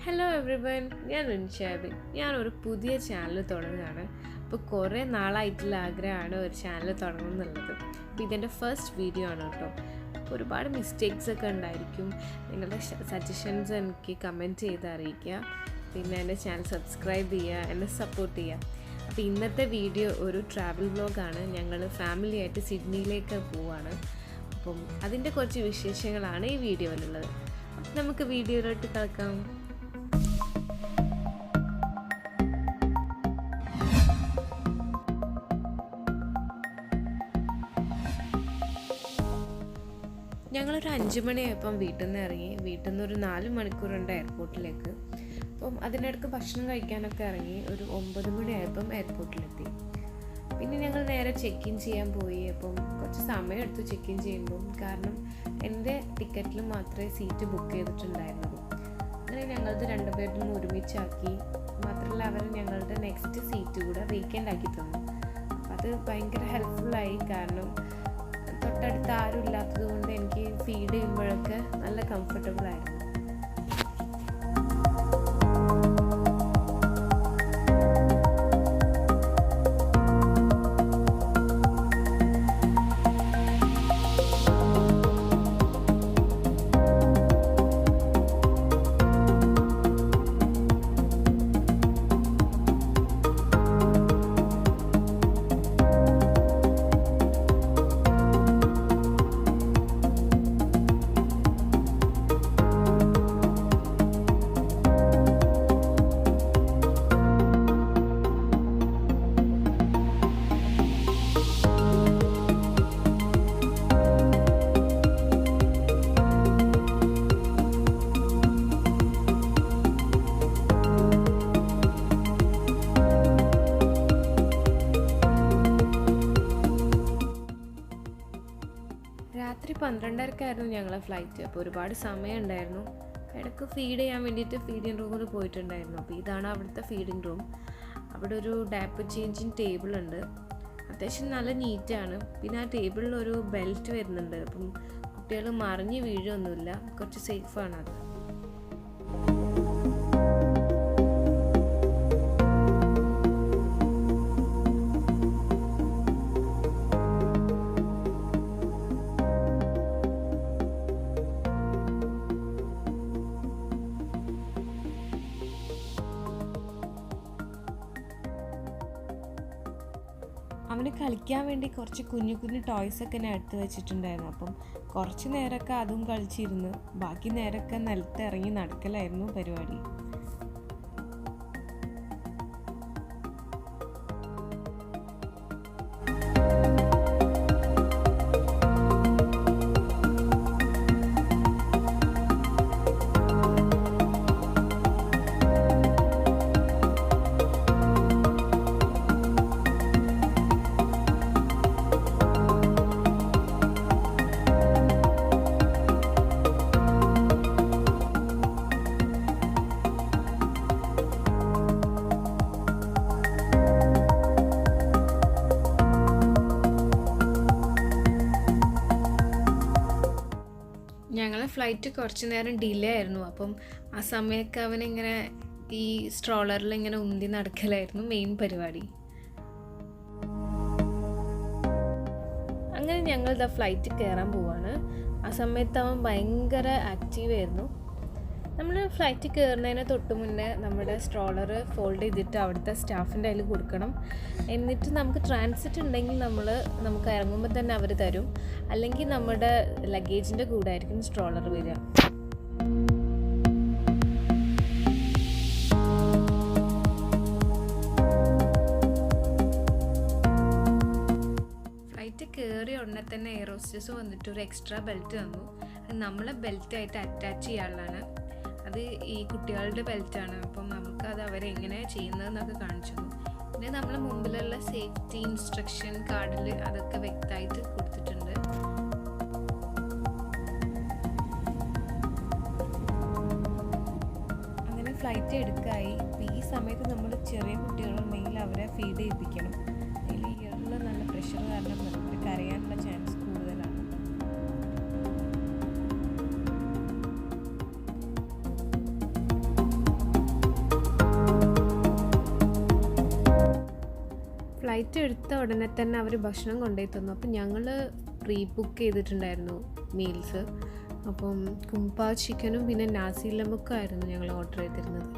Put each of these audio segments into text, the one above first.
Hello everyone, ഞാൻ Rinsha Ebin. ഞാനൊരു പുതിയ ചാനൽ തുടങ്ങുകയാണ്. അപ്പോൾ കുറേ നാളായിട്ടുള്ള ആഗ്രഹമാണ് ഒരു ചാനൽ തുടങ്ങുന്നുള്ളത്. അപ്പോൾ ഇതെൻ്റെ ഫസ്റ്റ് വീഡിയോ ആണ് കേട്ടോ. ഒരുപാട് മിസ്റ്റേക്സ് ഒക്കെ ഉണ്ടായിരിക്കും. നിങ്ങളുടെ സജഷൻസ് എനിക്ക് കമൻറ്റ് ചെയ്ത് അറിയിക്കുക. പിന്നെ എൻ്റെ ചാനൽ സബ്സ്ക്രൈബ് ചെയ്യുക, എന്നെ സപ്പോർട്ട് ചെയ്യുക. അപ്പോൾ ഇന്നത്തെ വീഡിയോ ഒരു ട്രാവൽ വ്ലോഗാണ്. ഞങ്ങൾ ഫാമിലിയായിട്ട് സിഡ്നിയിലേക്ക് പോവുകയാണ്. അപ്പം അതിൻ്റെ കുറച്ച് വിശേഷങ്ങളാണ് ഈ വീഡിയോയിലുള്ളത്. നമുക്ക് വീഡിയോയിലോട്ട് കിടക്കാം. ഞങ്ങളൊരു 5 മണിയായപ്പം വീട്ടിൽ നിന്ന് ഇറങ്ങി. വീട്ടിൽ നിന്ന് ഒരു 4 മണിക്കൂറുണ്ട് എയർപോർട്ടിലേക്ക്. അപ്പം അതിനിടയ്ക്ക് ഭക്ഷണം കഴിക്കാനൊക്കെ ഇറങ്ങി. ഒരു 9 മണിയായപ്പം എയർപോർട്ടിലെത്തി. പിന്നെ ഞങ്ങൾ നേരെ ചെക്ക് ഇൻ ചെയ്യാൻ പോയി. അപ്പം കുറച്ച് സമയം എടുത്തു ചെക്ക് ഇൻ ചെയ്യുമ്പം, കാരണം എൻ്റെ ടിക്കറ്റിൽ മാത്രമേ സീറ്റ് ബുക്ക് ചെയ്തിട്ടുണ്ടായിരുന്നുള്ളൂ. അങ്ങനെ ഞങ്ങളത് 2 പേരും ഒരുമിച്ചാക്കി. മാത്രമല്ല അവർ ഞങ്ങളുടെ നെക്സ്റ്റ് സീറ്റ് കൂടെ വേക്കൻ്റ് ആക്കി തന്നു. അത് ഭയങ്കര ഹെൽപ്ഫുള്ളായി. കാരണം തൊട്ടടുത്ത് ആരും ഇല്ലാത്തത് കൊണ്ട് എനിക്ക് ഫീഡ് ചെയ്യുമ്പോഴൊക്കെ നല്ല കംഫർട്ടബിൾ ആയിരുന്നു. രാത്രി 12:30 ഞങ്ങളെ ഫ്ലൈറ്റ്. അപ്പോൾ ഒരുപാട് സമയം ഉണ്ടായിരുന്നു. ഇടയ്ക്ക് ഫീഡ് ചെയ്യാൻ വേണ്ടിയിട്ട് ഫീഡിങ് റൂമിൽ പോയിട്ടുണ്ടായിരുന്നു. അപ്പോൾ ഇതാണ് അവിടുത്തെ ഫീഡിങ് റൂം. അവിടെ ഒരു ഡാപ്പ് ചേഞ്ചിങ് ടേബിൾ ഉണ്ട്. അത്യാവശ്യം നല്ല നീറ്റാണ്. പിന്നെ ആ ടേബിളിൽ ഒരു ബെൽറ്റ് വരുന്നുണ്ട്. അപ്പം കുട്ടികൾ മറിഞ്ഞ് വീഴൊന്നുമില്ല, കുറച്ച് സേഫാണ് അത്. അവന് കളിക്കാൻ വേണ്ടി കുറച്ച് കുഞ്ഞു കുഞ്ഞു ടോയ്സൊക്കെ ഞാൻ എടുത്ത് വെച്ചിട്ടുണ്ടായിരുന്നു. അപ്പം കുറച്ച് നേരമൊക്കെ അതും കളിച്ചിരുന്നു. ബാക്കി നേരമൊക്കെ നിലത്ത് ഇറങ്ങി നടക്കലായിരുന്നു പരിപാടി. ഞങ്ങളെ ഫ്ലൈറ്റ് കുറച്ച് നേരം ഡിലേ ആയിരുന്നു. അപ്പം ആ സമയമൊക്കെ അവനിങ്ങനെ ഈ സ്ട്രോളറിൽ ഇങ്ങനെ ഉന്തി നടക്കലായിരുന്നു മെയിൻ പരിപാടി. അങ്ങനെ ഞങ്ങൾ ഫ്ലൈറ്റ് കയറാൻ പോവാണ്. ആ സമയത്ത് അവൻ ഭയങ്കര ആക്റ്റീവായിരുന്നു. നമ്മൾ ഫ്ലൈറ്റ് കയറുന്നതിന് തൊട്ട് മുന്നേ നമ്മുടെ സ്ട്രോളർ ഫോൾഡ് ചെയ്തിട്ട് അവിടുത്തെ സ്റ്റാഫിൻ്റെ കയ്യിൽ കൊടുക്കണം. എന്നിട്ട് നമുക്ക് ട്രാൻസിറ്റ് ഉണ്ടെങ്കിൽ നമുക്ക് ഇറങ്ങുമ്പോൾ തന്നെ അവർ തരും. അല്ലെങ്കിൽ നമ്മുടെ ലഗേജിൻ്റെ കൂടെ ആയിരിക്കും സ്ട്രോളർ വരിക. ഫ്ലൈറ്റ് കയറിയ ഉടനെ തന്നെ എയർ ഹോസ്റ്റസ് വന്നിട്ട് ഒരു എക്സ്ട്രാ ബെൽറ്റ് തന്നു. അത് നമ്മളെ ബെൽറ്റായിട്ട് അറ്റാച്ച് ചെയ്യാനുള്ളതാണ്. അത് ഈ കുട്ടികളുടെ ബെൽറ്റാണ്. അപ്പം നമുക്കത് അവരെങ്ങനെ ചെയ്യുന്നതെന്നൊക്കെ കാണിച്ചു തന്നു. പിന്നെ നമ്മളെ മുമ്പിലുള്ള സേഫ്റ്റി ഇൻസ്ട്രക്ഷൻ കാർഡിൽ അതൊക്കെ വ്യക്തമായിട്ട് കൊടുത്തിട്ടുണ്ട്. അങ്ങനെ ഫ്ലൈറ്റ് എടുക്കായി. ഈ സമയത്ത് നമ്മൾ ചെറിയ കുട്ടികളുണ്ടെങ്കിൽ അവരെ ഫീഡ് ചെയ്യിപ്പിക്കണം. അതിൽ ഇയറിൽ നല്ല പ്രഷർ കാരണം അവർ കരയാനുള്ള ചാൻസ് കൂടുതലാണ്. ഫ്ലൈറ്റ് എടുത്ത ഉടനെ തന്നെ അവർ ഭക്ഷണം കൊണ്ടുപോയി തന്നു. അപ്പം ഞങ്ങൾ പ്രീ ബുക്ക് ചെയ്തിട്ടുണ്ടായിരുന്നു മീൽസ്. അപ്പം കുംപ ചിക്കനും പിന്നെ നാസി ലമുക്കും ആയിരുന്നു ഞങ്ങൾ ഓർഡർ ചെയ്തിരുന്നത്.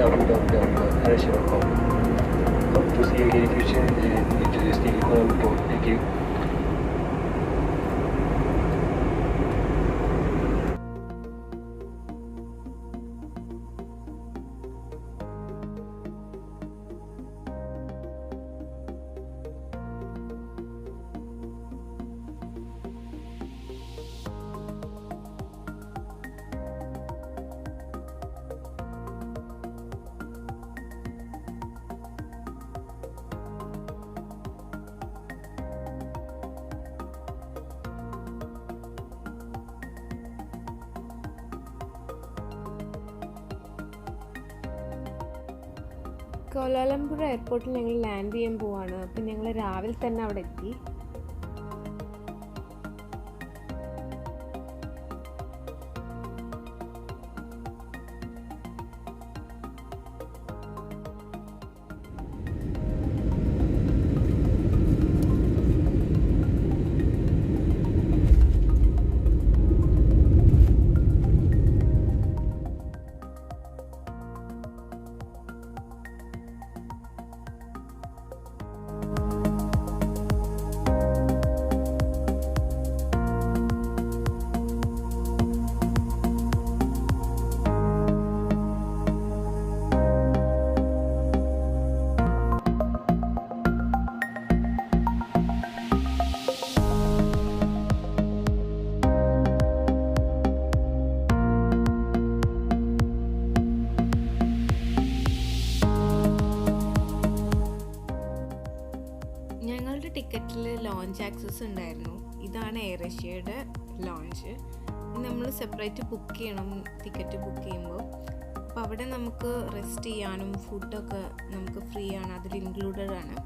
www.arashia.com. Hope to see you again in future and introduce the economic report. Thank you. Kuala Lumpur എയർപോർട്ടിൽ ഞങ്ങൾ ലാൻഡ് ചെയ്യാൻ പോവാണ്. അപ്പം ഞങ്ങൾ രാവിലെ തന്നെ അവിടെ എത്തി. ഞങ്ങളുടെ ടിക്കറ്റിൽ ലോഞ്ച് ആക്സസ് ഉണ്ടായിരുന്നു. ഇതാണ് എയർ ഏഷ്യയുടെ ലോഞ്ച്. നമ്മൾ സെപ്പറേറ്റ് ബുക്ക് ചെയ്യണം ടിക്കറ്റ് ബുക്ക് ചെയ്യുമ്പോൾ. അപ്പോൾ അവിടെ നമുക്ക് റെസ്റ്റ് ചെയ്യാനും ഫുഡൊക്കെ നമുക്ക് ഫ്രീ ആണ്, അതിൽ ഇൻക്ലൂഡഡ് ആണ്.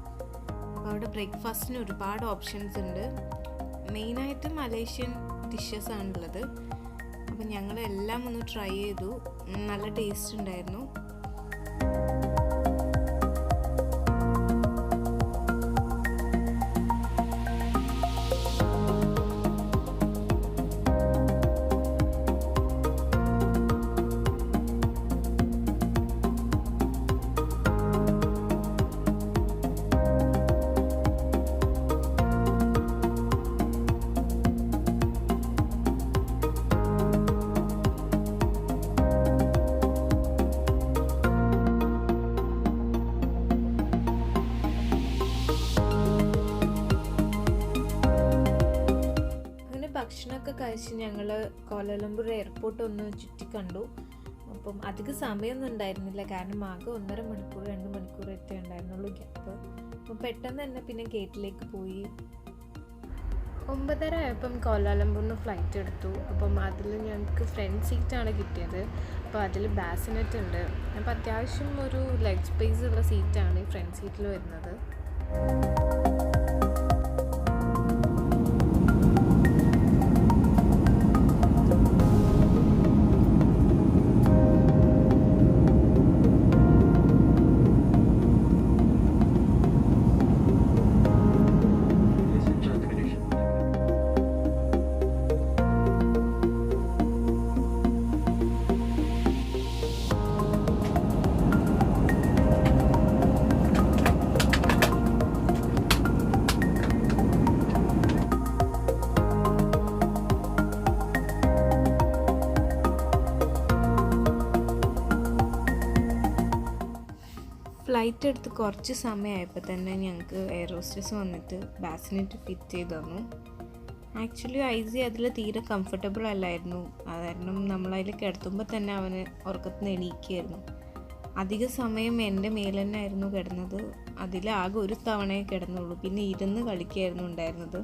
അപ്പോൾ അവിടെ ബ്രേക്ക്ഫാസ്റ്റിന് ഒരുപാട് ഓപ്ഷൻസ് ഉണ്ട്. മെയിനായിട്ട് മലേഷ്യൻ ഡിഷസ് ആണുള്ളത്. അപ്പോൾ ഞങ്ങളെല്ലാം ഒന്ന് ട്രൈ ചെയ്തു. നല്ല ടേസ്റ്റ് ഉണ്ടായിരുന്നു. ഭക്ഷണമൊക്കെ കഴിച്ച് ഞങ്ങൾ കോലാലംപുർ എയർപോർട്ട് ഒന്ന് ചുറ്റിക്കണ്ടു. അപ്പം അധികം സമയമൊന്നും ഉണ്ടായിരുന്നില്ല, കാരണം ആകെ 1.5 മണിക്കൂർ 2 മണിക്കൂറൊക്കെ ഉണ്ടായിരുന്നുള്ളൂ ഗ്യാപ്പ്. അപ്പം പെട്ടെന്ന് തന്നെ പിന്നെ ഗേറ്റിലേക്ക് പോയി. 9:30 ആയപ്പം കോലാലംപൂരിന് ഫ്ലൈറ്റ് എടുത്തു. അപ്പം അതിൽ ഞങ്ങൾക്ക് ഫ്രണ്ട് സീറ്റാണ് കിട്ടിയത്. അപ്പോൾ അതിൽ ബാസിനെറ്റ് ഉണ്ട്. അപ്പോൾ അത്യാവശ്യം ഒരു ലെഗ് സ്പേസ് ഉള്ള സീറ്റാണ് ഈ ഫ്രണ്ട് സീറ്റിൽ വരുന്നത്. ഫ്ലൈറ്റ് എടുത്ത് കുറച്ച് സമയമായപ്പോൾ തന്നെ ഞങ്ങൾക്ക് എയർ ഹോസ്റ്റസ് വന്നിട്ട് ബാസിനെറ്റ് ഫിറ്റ് ചെയ്ത് തന്നു. ആക്ച്വലി ഐസി അതിൽ തീരെ കംഫർട്ടബിൾ അല്ലായിരുന്നു. അത് കാരണം നമ്മളതിൽ കിടത്തുമ്പോൾ തന്നെ അവന് ഉറക്കത്തിന് എണീക്കുകയായിരുന്നു. അധിക സമയം എൻ്റെ മേൽ തന്നെ ആയിരുന്നു കിടന്നത്. അതിലാകെ ഒരു തവണയേ കിടന്നുള്ളൂ. പിന്നെ ഇരുന്ന് കളിക്കുകയായിരുന്നു ഉണ്ടായിരുന്നത്.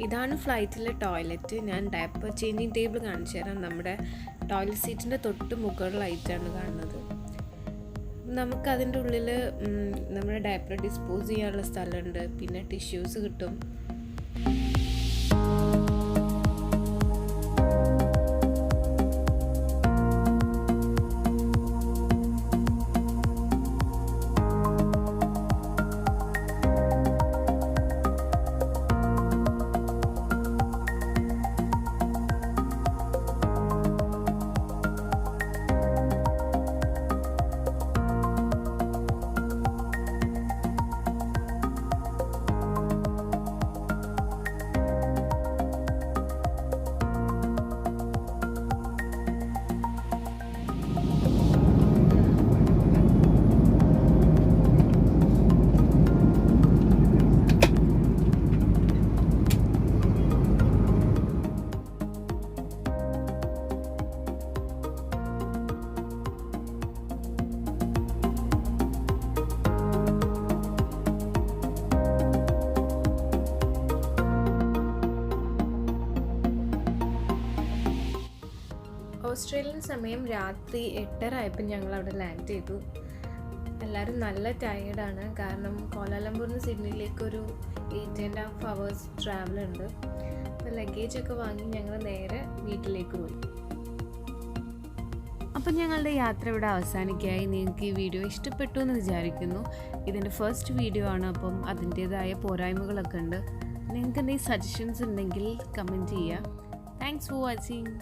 ഇതാണ് ഫ്ലൈറ്റിലെ ടോയ്ലറ്റ്. ഞാൻ ഡയപ്പർ ചേഞ്ചിങ് ടേബിൾ കാണിച്ചു തരാം. നമ്മുടെ ടോയ്ലറ്റ് സീറ്റിൻ്റെ തൊട്ട് മുകളിലായിട്ടാണ് കാണുന്നത്. നമുക്കതിൻ്റെ ഉള്ളിൽ നമ്മുടെ ഡയപ്പർ ഡിസ്പോസ് ചെയ്യാനുള്ള സ്ഥലമുണ്ട്. പിന്നെ ടിഷ്യൂസ് കിട്ടും. ഓസ്ട്രേലിയൻ സമയം രാത്രി 8:30 ആയപ്പോൾ ഞങ്ങൾ അവിടെ ലാൻഡ് ചെയ്തു. എല്ലാവരും നല്ല ടയേർഡാണ്. കാരണം കോലാലംപൂരിൽ നിന്ന് സിഡ്നിയിലേക്ക് ഒരു 8.5 hours ട്രാവൽ ഉണ്ട്. അപ്പോൾ ലഗേജൊക്കെ വാങ്ങി ഞങ്ങൾ നേരെ വീട്ടിലേക്ക് പോയി. അപ്പം ഞങ്ങളുടെ യാത്ര ഇവിടെ അവസാനിക്കുകയായി. നിങ്ങൾക്ക് ഈ വീഡിയോ ഇഷ്ടപ്പെട്ടു എന്ന് വിചാരിക്കുന്നു. ഇതിൻ്റെ ഫസ്റ്റ് വീഡിയോ ആണ്. അപ്പം അതിൻ്റേതായ പോരായ്മകളൊക്കെ ഉണ്ട്. നിങ്ങൾക്ക് എന്തെങ്കിലും സജഷൻസ് ഉണ്ടെങ്കിൽ കമൻറ്റ് ചെയ്യുക. Thanks for watching.